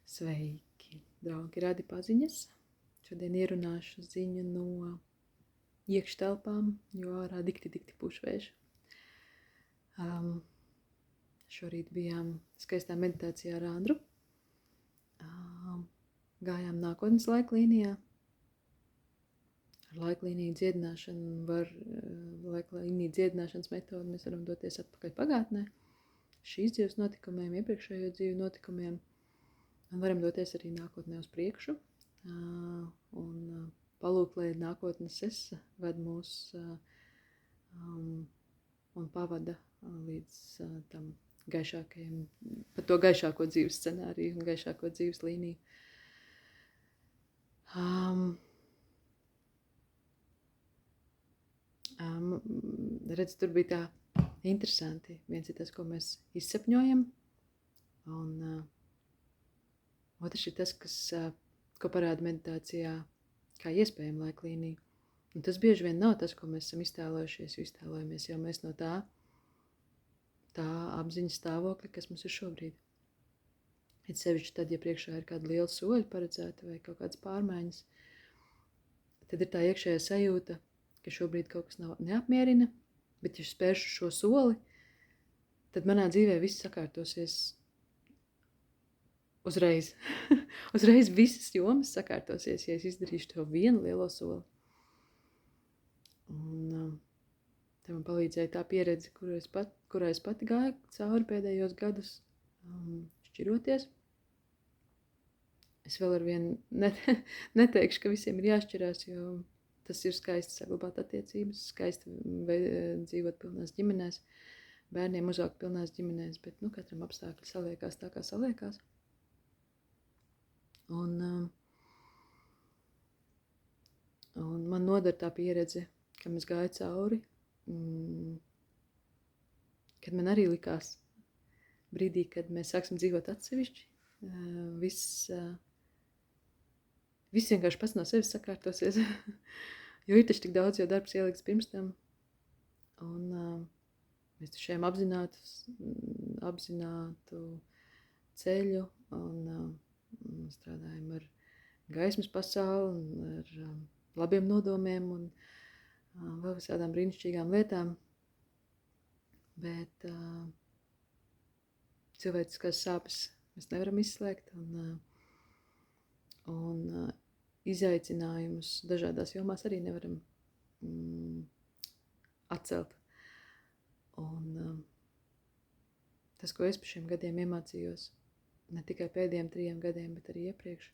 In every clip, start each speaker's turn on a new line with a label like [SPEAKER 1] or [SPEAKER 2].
[SPEAKER 1] Sveiki, draugi, radi paziņas. Šodien ierunāšu ziņu no iekštelpām, jo ārā dikti puš vējš. Šorīt bijām skaistā meditācijā ar Andru. Gājām nākotnes laiklīnijā. Ar laiklīniju dziedināšanu laiklīniju dziedināšanas metodu mēs varam doties atpakaļ pagātnē, šīs dzīves notikumiem, iepriekšējo dzīvu notikumiem. Un varam doties arī nākotnē uz priekšu un palūkt, lai nākotnes es ved mūs un pavada līdz tam gaišākajam, pat to gaišāko dzīves scenāriju un gaišāko dzīves līniju. Redz, tur bija tā interesanti. Viens ir tas, ko mēs izsapņojam, un otrs ir tas, ko parāda meditācijā kā iespējama laiklīnija. Un tas bieži vien nav tas, ko mēs esam iztēlojušies, jo iztēlojamies jau mēs no tā apziņas stāvokļa, kas mums ir šobrīd. Ir sevišķi tad, ja priekšā ir kāda liela soļa paredzēta vai kaut kādas pārmaiņas, tad ir tā iekšējā sajūta, ka šobrīd kaut kas neapmierina, bet ja spēršu šo soli, tad manā dzīvē viss sakārtosies uzreiz. Uzreiz visas jomas sakārtosies, ja es izdarīšu to vienu lielo soli. Un te man palīdzēja tā pieredze, kurā es pati gāju cauri pēdējos gadus šķiroties. Es vēl ar vienu neteikšu, ka visiem ir jāšķirās, jo tas ir skaisti saglabāt attiecības, skaisti dzīvot pilnās ģimenēs, bērniem uzaugt pilnās ģimenēs, bet katram apstākļi saliekās tā, kā saliekās. Un man noder tā pieredze, ka es gāju cauri, kad man arī likās brīdī, kad mēs sāksim dzīvot atsevišķi, viss vienkārši pats no sevis sakārtosies, jo ir taču tik daudz jau darbs ielikts pirms tam, un mēs taču ejam apzinātu ceļu, un strādājam ar gaismas pasauli, un ar labiem nodomiem, un vēl visādām brīnišķīgām lietām, bet cilvēciskās sāpes mēs nevaram izslēgt, un izaicinājumus dažādās jomās arī nevaram atcelt. Un tas, ko es par šiem gadiem iemācījos, ne tikai pēdējiem 3 gadiem, bet arī iepriekš,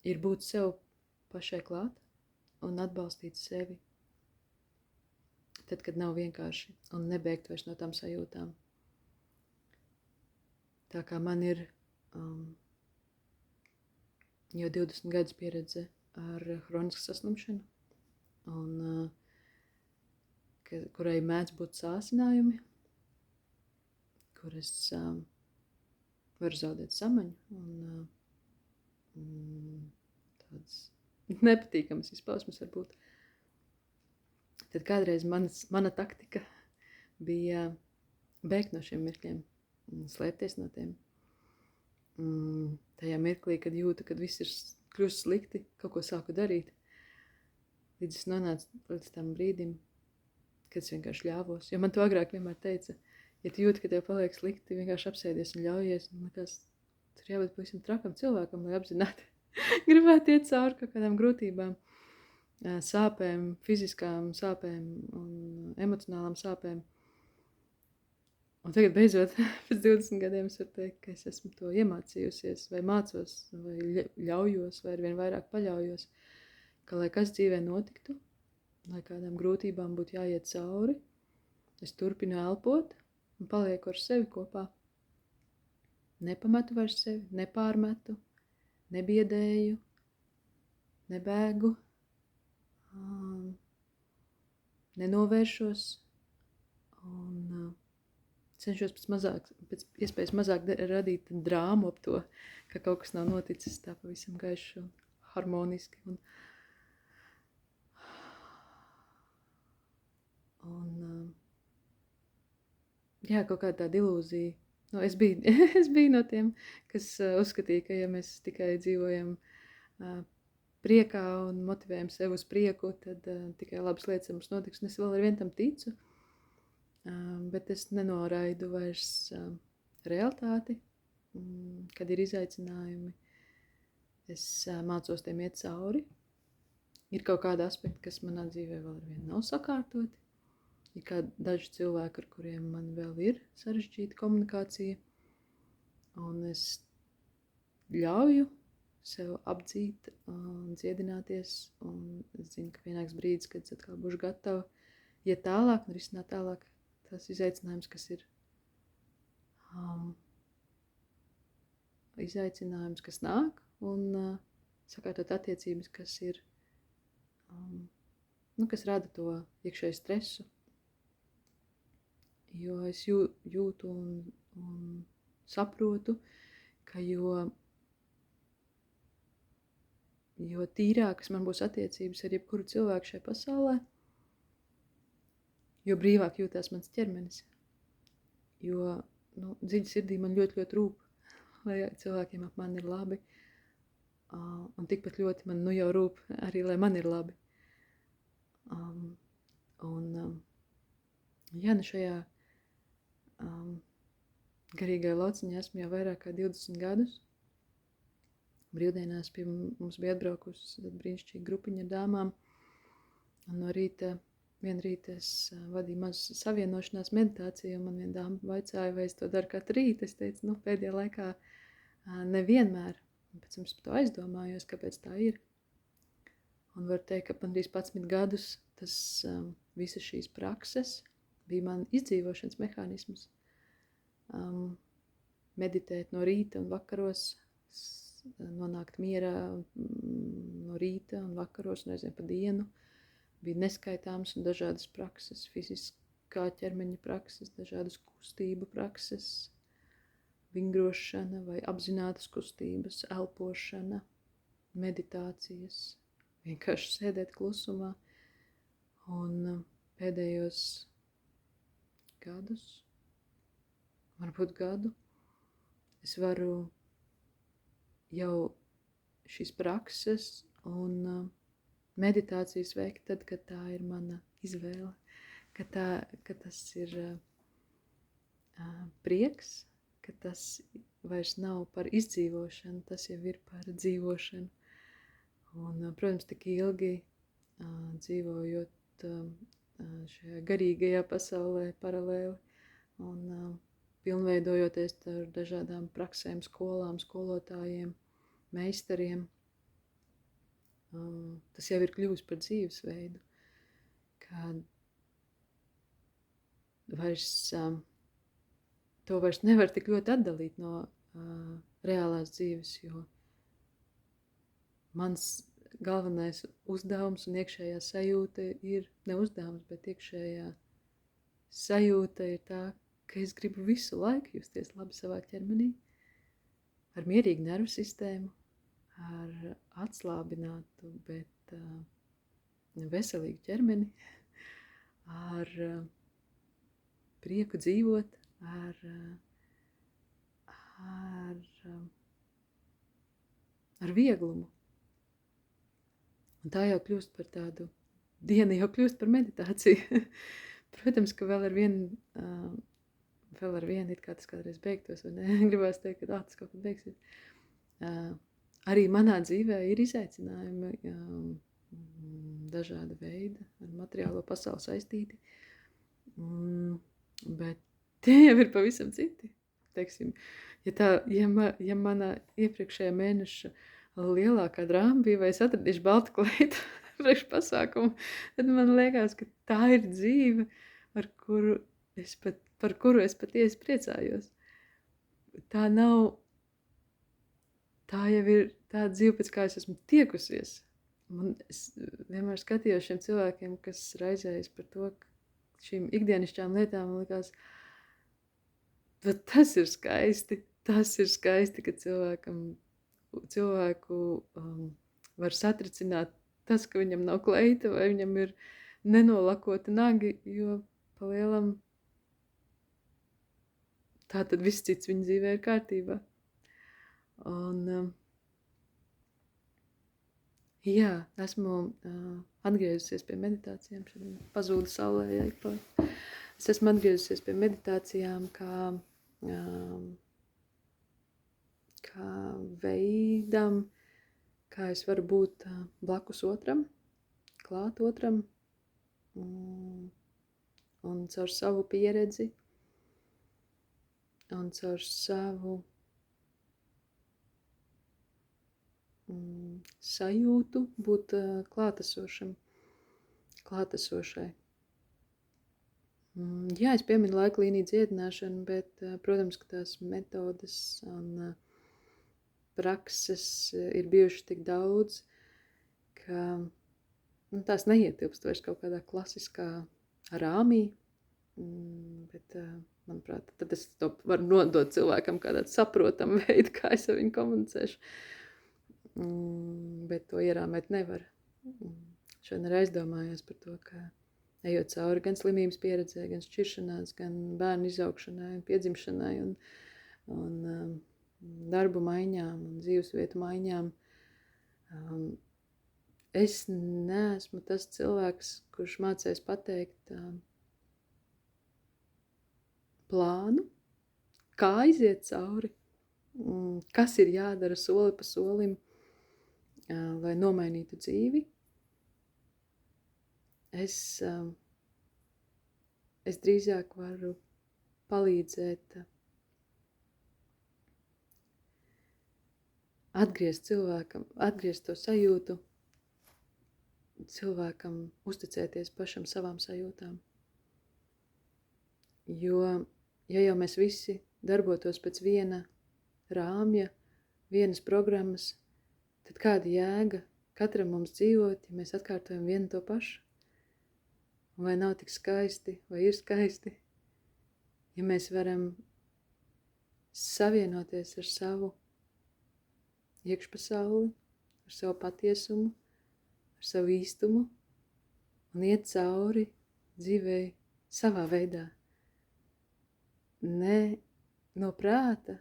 [SPEAKER 1] ir būt sev pašai klāt un atbalstīt sevi, tad, kad nav vienkārši, un nebēgt vairs no tām sajūtām. Tā kā man ir jau 20 gadus pieredze ar hronisku saslimšanu, un kurai mēdz būt sāsinājumi, kur es varu zaudēt samaņu, un tādas nepatīkamas izpausmes var būt. Tad kādreiz mana taktika bija bēgt no šiem mirkļiem, slēpties no tiem. Tajā mirklī, kad jūtu, kad viss ir kļūst slikti, kaut ko sāku darīt, līdz es nonācu līdz tam brīdim, kad es vienkārši ļāvos. Jo man to agrāk vienmēr teica, ja tu jūti, ka tev paliek slikti, vienkārši apsēdies un ļaujies. Un likās, tur jābūt pavisam trakam cilvēkam, lai apzināti gribētu iet cauri kaut kādām grūtībām, sāpēm, fiziskām sāpēm un emocionālām sāpēm. Un tagad beidzot, pēc 20 gadiem es varu teikt, ka es esmu to iemācījusies, vai mācos, vai ļaujos, vai arvien vairāk paļaujos, ka, lai kas dzīvē notiktu, lai kādām grūtībām būtu jāiet cauri, es turpinu elpot un palieku ar sevi kopā. Nepametu vairs sevi, nepārmetu, nebiedēju, nebēgu, nenovēršos un cenšos pēc iespējas mazāk radīt drāmu ap to, ka kaut kas nav noticis tā pavisam gaiši un harmoniski. Un jā, kaut kāda tāda ilūzija Nu, es biju, es biju no tiem, kas uzskatīja, ka ja mēs tikai dzīvojam priekā un motivējam sevi uz prieku, tad tikai labas lietas mums notiks. Un es vēl ar vien tam ticu, bet es nenoraidu vairs realitāti, kad ir izaicinājumi. Es mācos tiem iet cauri. Ir kaut kādi aspekti, kas manā dzīvē vēl ar vien nav sakārtoti. Ir kādi daži cilvēki, ar kuriem man vēl ir sarežģīta komunikācija. Un es ļauju sev apdzīt un dziedināties. Un es zinu, ka pienāks brīdis, kad es atkal būšu gatava iet tālāk un risināt tālāk tās izaicinājums, kas ir izaicinājums, kas nāk. Un sakārtot attiecības, kas ir, kas rada to iekšēju stresu. Jo es jūtu un saprotu, ka jo tīrākas man būs attiecības ar jebkuru cilvēku šajā pasaulē, jo brīvāk jūtās mans ķermenis. Jo dziļi sirdī man ļoti, ļoti rūp, lai cilvēkiem ap mani ir labi. Un tikpat ļoti man jau rūp arī, lai man ir labi. Šajā garīgajā lauciņā esmu jau vairāk kā 20 gadus. Brīvdienās pie mums bija atbraukusi brīnišķīga grupiņa ar dāmām. Un no rīta, vien rīta es vadīju mazu savienošanās meditāciju, un man viena dāma vaicāja, vai es to daru katru rītu. Es teicu, pēdējā laikā nevienmēr. Un pēc tam es par to aizdomājos, kāpēc tā ir. Un var teikt, ka pandrīz 11 gadus tas visas šīs prakses bija man izdzīvošanas mehānisms. Meditēt no rīta un vakaros, nonākt mierā no rīta un vakaros, nezinu, pa dienu. Bija neskaitāmas un dažādas prakses, fiziskā ķermeņa prakses, dažādas kustību prakses, vingrošana vai apzinātas kustības, elpošana, meditācijas, vienkārši sēdēt klusumā. Un pēdējos gadus, varbūt gadu, es varu jau šīs prakses un meditācijas veikt tad, kad tā ir mana izvēle, ka tas ir prieks, ka tas vairs nav par izdzīvošanu, tas jau ir par dzīvošanu. Un, protams, tik ilgi dzīvojot šajā garīgajā pasaulē paralēli un pilnveidojoties ar dažādām praksēm, skolām, skolotājiem, meistariem. Tas jau ir kļuvis par dzīvesveidu, kad to vairs nevar tik ļoti atdalīt no reālās dzīves, jo mans galvenais uzdevums un iekšējā sajūta ir ne uzdevums, bet iekšējā sajūta ir tā, ka es gribu visu laiku justies labi savā ķermenī, ar mierīgu nervu sistēmu, ar atslābinātu, bet veselīgu ķermeni, ar prieku dzīvot, ar vieglumu. Un tā jau kļūst par tādu, diena jau kļūst par meditāciju. Protams, ka vēl ar vienu, it kā tas kādreiz beigtos, vai ne? Gribās teikt, ka tas kaut kad beigsies. Arī manā dzīvē ir izaicinājumi dažāda veida, ar materiālo pasauli saistīti. Bet tie jau ir pavisam citi. Teiksim, ja mana iepriekšējā mēneša lielākā drāma bija, vai es atradīšu baltu kleitu priekš pasākumu, tad man liekas, ka tā ir dzīve, par kuru es patiesi priecājos. Tā jau ir tā dzīve, pēc kā es esmu tiekusies. Un es vienmēr skatījos šiem cilvēkiem, kas raizējas par to, ka šīm ikdienišķām lietām, man liekas, tas ir skaisti, ka cilvēku var satricināt tas, ka viņam nav kleita vai viņam ir nenolakoti nagi, jo pa lielam tā tad viss cits viņa dzīvē ir kārtībā. Un, jā, esmu atgriezusies pie meditācijām, šodien pazūda saulē, ja, es esmu atgriezusies pie meditācijām kā veidam, kā es varu būt blakus otram, klāt otram, un caur savu pieredzi, un caur savu sajūtu būt klātesošai. Jā, es pieminu laika līniju dziedināšanu, bet, protams, ka tās metodes un prakses ir bijušas tik daudz, ka tās neietilpst vairs kaut kādā klasiskā rāmī, bet, manuprāt, tad es to varu nodot cilvēkam kādā saprotam veidu, kā es ar viņu komunicēšu, bet to ierāmēt nevar. Šodien arī aizdomājos par to, ka ejot cauri gan slimības pieredzē, gan šķiršanās, gan bērnu izaugšanai un piedzimšanai un darbu maiņām un dzīvesvietu maiņām. Es neesmu tas cilvēks, kurš mācēs pateikt plānu, kā aiziet cauri, kas ir jādara soli pa solim, lai nomainītu dzīvi. Es drīzāk varu palīdzēt atgriezt to sajūtu, cilvēkam uzticēties pašam savām sajūtām. Jo, ja jau mēs visi darbotos pēc viena rāmja, vienas programmas, tad kāda jēga katram mums dzīvot, ja mēs atkārtojam vienu to pašu? Vai nav tik skaisti, vai ir skaisti, ja mēs varam savienoties ar savu iekšpasauli, ar savu patiesumu, ar savu īstumu un iet cauri dzīvei savā veidā. Ne no prāta,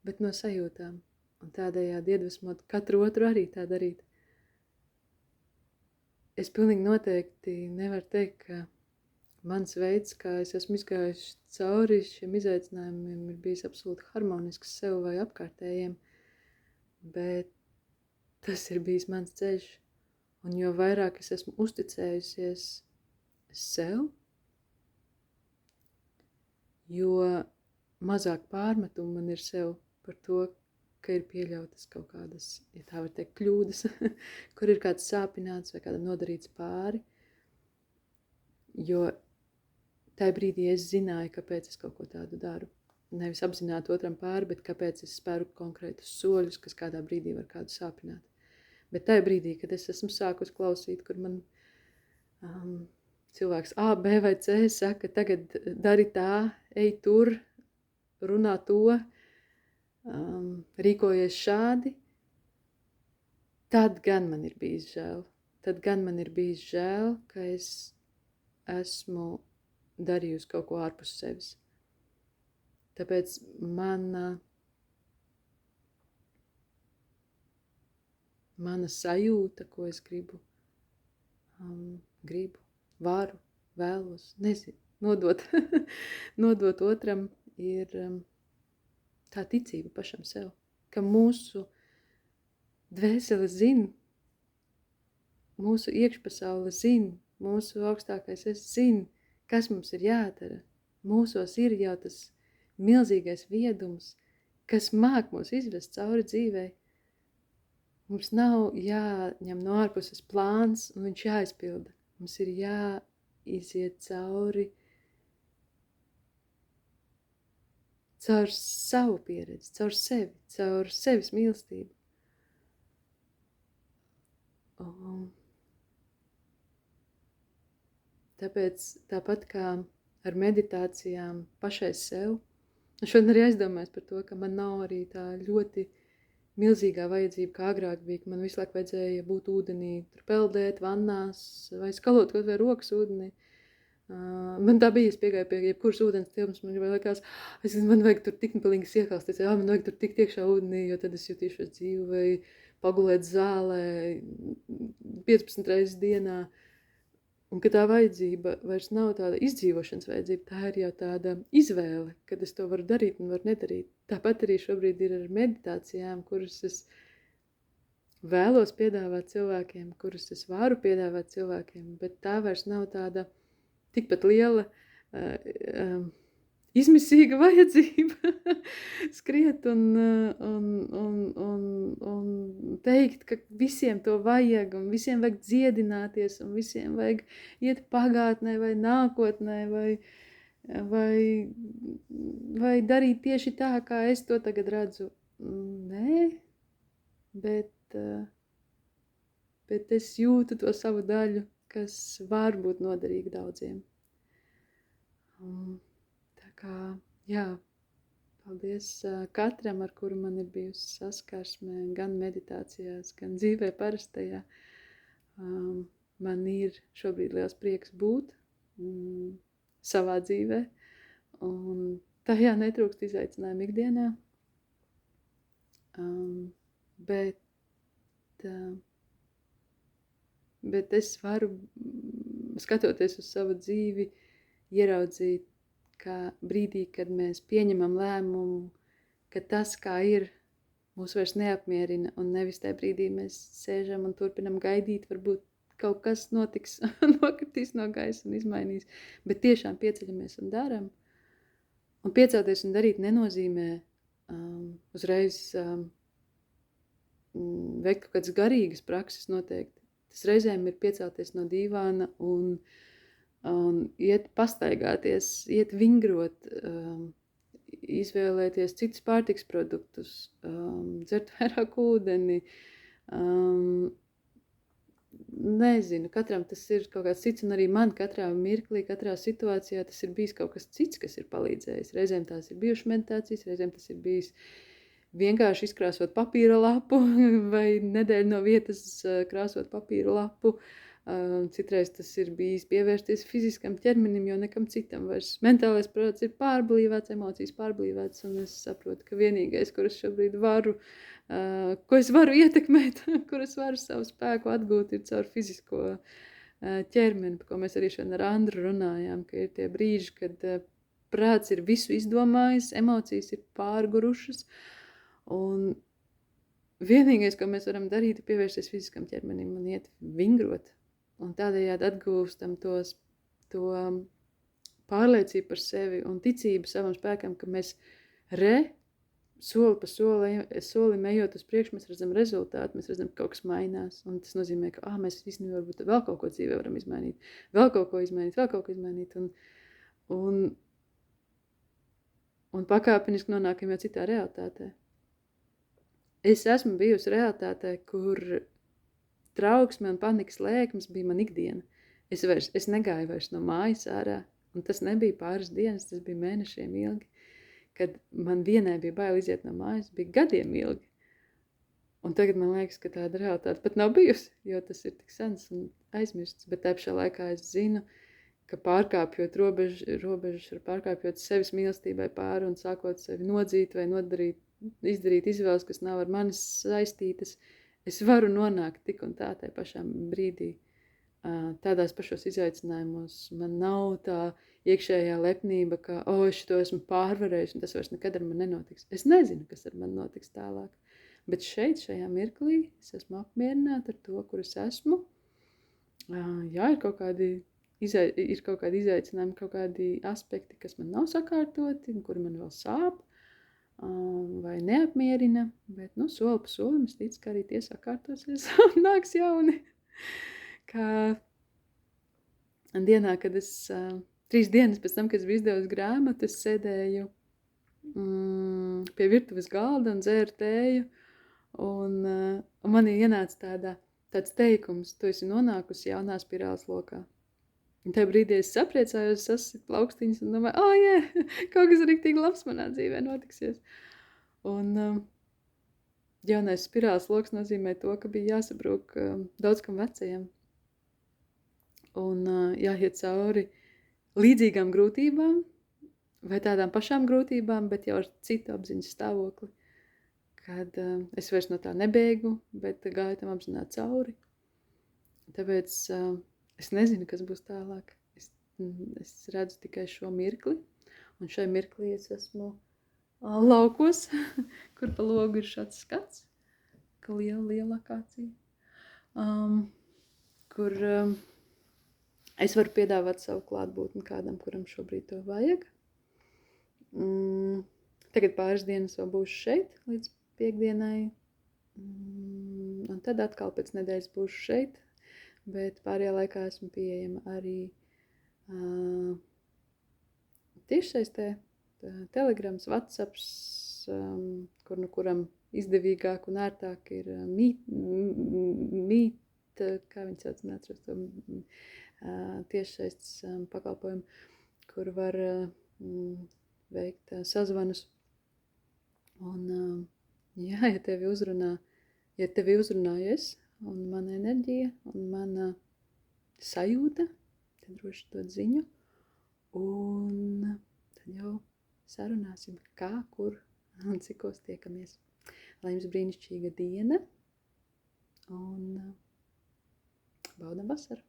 [SPEAKER 1] bet no sajūtām. Un tādējādi iedvesmot katru otru arī tā darīt. Es pilnīgi noteikti nevaru teikt, ka mans veids, kā es esmu izgājuši cauri šiem izaicinājumiem, ir bijis absolūti harmonisks sev vai apkārtējiem, bet tas ir bijis mans ceļš. Un jo vairāk es esmu uzticējusies sev, jo mazāk pārmetumu man ir sev par to, ka ir pieļautas kaut kādas, ja tā var teikt, kļūdas, kur ir kāds sāpināts vai kādam nodarīts pāri. Jo tajā brīdī es zināju, kāpēc es kaut ko tādu daru. Nevis apzināti otram pāri, bet kāpēc es spēru konkrētus soļus, kas kādā brīdī var kādu sāpināt. Bet tajā brīdī, kad es esmu sākus klausīt, kur man cilvēks A, B vai C saka, tagad dari tā, ej tur, runā to, rīkojies šādi, tad gan man ir bijis žēl. Tad gan man ir bijis žēl, ka es esmu darījusi kaut ko ārpus sevis. Tāpēc mana sajūta, ko es gribu, varu, vēlos, nezinu, nodot otram, ir tā ticība pašam sev, ka mūsu dvēsele zina, mūsu iekšpasaule zina, mūsu augstākais es zina, kas mums ir jādara. Mūsos ir jau tas milzīgais viedums, kas māk mūs izvest cauri dzīvei. Mums nav jāņem no ārpuses plāns un viņš jāizpilda. Mums ir jāiziet cauri savu pieredzi, caur sevi, caur sevis mīlestību. Tāpēc tāpat kā ar meditācijām pašai sev, šodien arī aizdomājos par to, ka man nav arī tā ļoti milzīgā vajadzība, kā agrāk bija, ka man visu laiku vajadzēja būt ūdenī, tur peldēt, vannās vai skalot kaut vai rokas ūdenī. Man tā bija, es piegāju pie jebkuras ūdens tilpnes, man likās, man vajag tur tikt pilnīgs iekāst, man vajag tur tikt iekšā ūdenī, jo tad es jutīšos dzīvi vai pagulēt zālē 15 reizes dienā. Un ka tā vajadzība vairs nav tāda izdzīvošanas vajadzība, tā ir jau tāda izvēle, kad es to varu darīt un varu nedarīt. Tāpat arī šobrīd ir ar meditācijām, kuras es vēlos piedāvāt cilvēkiem, kuras es varu piedāvāt cilvēkiem, bet tā vairs nav tāda tikpat liela izmisīga vajadzība skriet un teikt, ka visiem to vajag, un visiem vajag dziedināties, un visiem vajag iet pagātnē vai nākotnē, vai darīt tieši tā, kā es to tagad redzu. Nē, bet es jūtu to savu daļu, kas var būt noderīga daudziem. Tā kā, jā, paldies katram, ar kuru man ir bijusi saskarsme, gan meditācijās, gan dzīvē parastajā. Man ir šobrīd liels prieks būt savā dzīvē, un tajā netrūkst izaicinājumu ikdienā. Bet es varu, skatoties uz savu dzīvi, ieraudzīt, ka brīdī, kad mēs pieņemam lēmumu, ka tas, kā ir, mūs vairs neapmierina, un nevis tajā brīdī mēs sēžam un turpinam gaidīt, varbūt kaut kas notiks, nokritīs no gaisa un izmainīs, bet tiešām pieceļamies un daram. Un piecelties un darīt nenozīmē uzreiz veikt kaut kādas garīgas prakses noteikti. Tas reizēm ir piecelties no dīvāna un iet pastaigāties, iet vingrot, izvēlēties citus pārtiks produktus, dzert vairāk ūdeni. Nezinu, katram tas ir kaut kāds cits, un arī man katrā mirklī, katrā situācijā tas ir bijis kaut kas cits, kas ir palīdzējis. Reizēm tās ir bijušas meditācijas, reizēm tas ir bijis vienkārši izkrāsot papīra lapu vai nedēļu no vietas krāsot papīra lapu. Citreiz tas ir bijis pievērsties fiziskam ķermenim, jo nekam citam vairs mentālais prāts ir pārblīvēts, emocijas pārblīvēts, un es saprotu, ka vienīgais, kur es šobrīd varu, ko es varu ietekmēt, kur es varu savu spēku atgūt, ir caur fizisko ķermeni, par ko mēs arī šodien ar Andru runājām, ka ir tie brīži, kad prāts ir visu izdomājis, emocijas ir pārgurušas, un vienīgais, ko mēs varam darīt, ir pievērsties fiziskam ķermenim un iet vingrot. Un tādējādi atgūstam to pārliecību par sevi un ticību savam spēkam, ka mēs soli pa solim ejot uz priekšu, mēs redzam rezultātu, mēs redzam, ka kaut kas mainās. Un tas nozīmē, ka mēs īstenībā varbūt vēl kaut ko dzīvē varam izmainīt, vēl kaut ko izmainīt. Un pakāpeniski nonākam jau citā realitātē. Es esmu bijusi realitātē, kur trauksme un panikas lēkmes bija man ikdiena. Es negāju vairs no mājas ārā, un tas nebija pāris dienas, tas bija mēnešiem ilgi. Kad man vienai bija bail iziet no mājas, bija gadiem ilgi. Un tagad man liekas, ka tāda realitāte pat nav bijusi, jo tas ir tik sens un aizmirsts. Bet tā pašā laikā es zinu, ka pārkāpjot robežas, pārkāpjot sevis mīlestībai pāri un sākot sevi nodzīt vai izdarīt izvēles, kas nav ar manis saistītas, es varu nonākt tik un tā tajā pašā brīdī, tādās pašos izaicinājumos. Man nav tā iekšējā lepnība, ka, es to esmu pārvarējis, un tas vairs nekad ar mani nenotiks. Es nezinu, kas ar mani notiks tālāk. Bet šajā mirklī, es esmu apmierināta ar to, kur es esmu. Jā, ir kaut kādi izaicinājumi, kaut kādi aspekti, kas man nav sakārtoti, kuri man vēl sāp. Vai neapmierina, bet, soli pa solim es ticu, ka arī tie sakārtosies un nāks jauni. Kā dienā, kad es 3 dienas pēc tam, kad es biju izdevusi grāmatu, es sēdēju pie virtuves galda un dzēru tēju, un manī ienāca tāds teikums, tu esi nonākusi jaunā spirāles lokā. Un tajā brīdī es sapriecājos, sasitu plaukstiņas un domāju, kaut kas riktīgi labs manā dzīvē notiksies. Un jaunais spirāles loks nozīmē to, ka bija jāsabrūk daudz kam vecajam. Un jāiet cauri līdzīgām grūtībām vai tādām pašām grūtībām, bet jau ar citu apziņas stāvokli, kad es vairs no tā nebēgu, bet gāju tam apzināti cauri. Tāpēc es nezinu, kas būs tālāk. Es redzu tikai šo mirkli, un šai mirklī es esmu laukos, kur pa logu ir šāds skats, ka liela lokācija, kur es varu piedāvāt savu klātbūtni kādam, kuram šobrīd to vajag. Tagad pāris dienas vēl būšu šeit līdz piekdienai, un tad atkal pēc nedēļas būšu šeit, bet pārējā laikā esmu pieejama arī tiešsaistē, Telegrams, WhatsApps, kuram izdevīgāk un ērtāk ir mīt, kā viņi sauc, neatceros to tiešsaistes pakalpojumu, kur var veikt sazvanus. Un, jā, ja tevi uzrunāju es, un mana enerģija, un mana sajūta, tad droši dod ziņu, un tad jau sarunāsim, kā, kur un cikos tiekamies. Lai jums brīnišķīga diena, un baudam vasaru!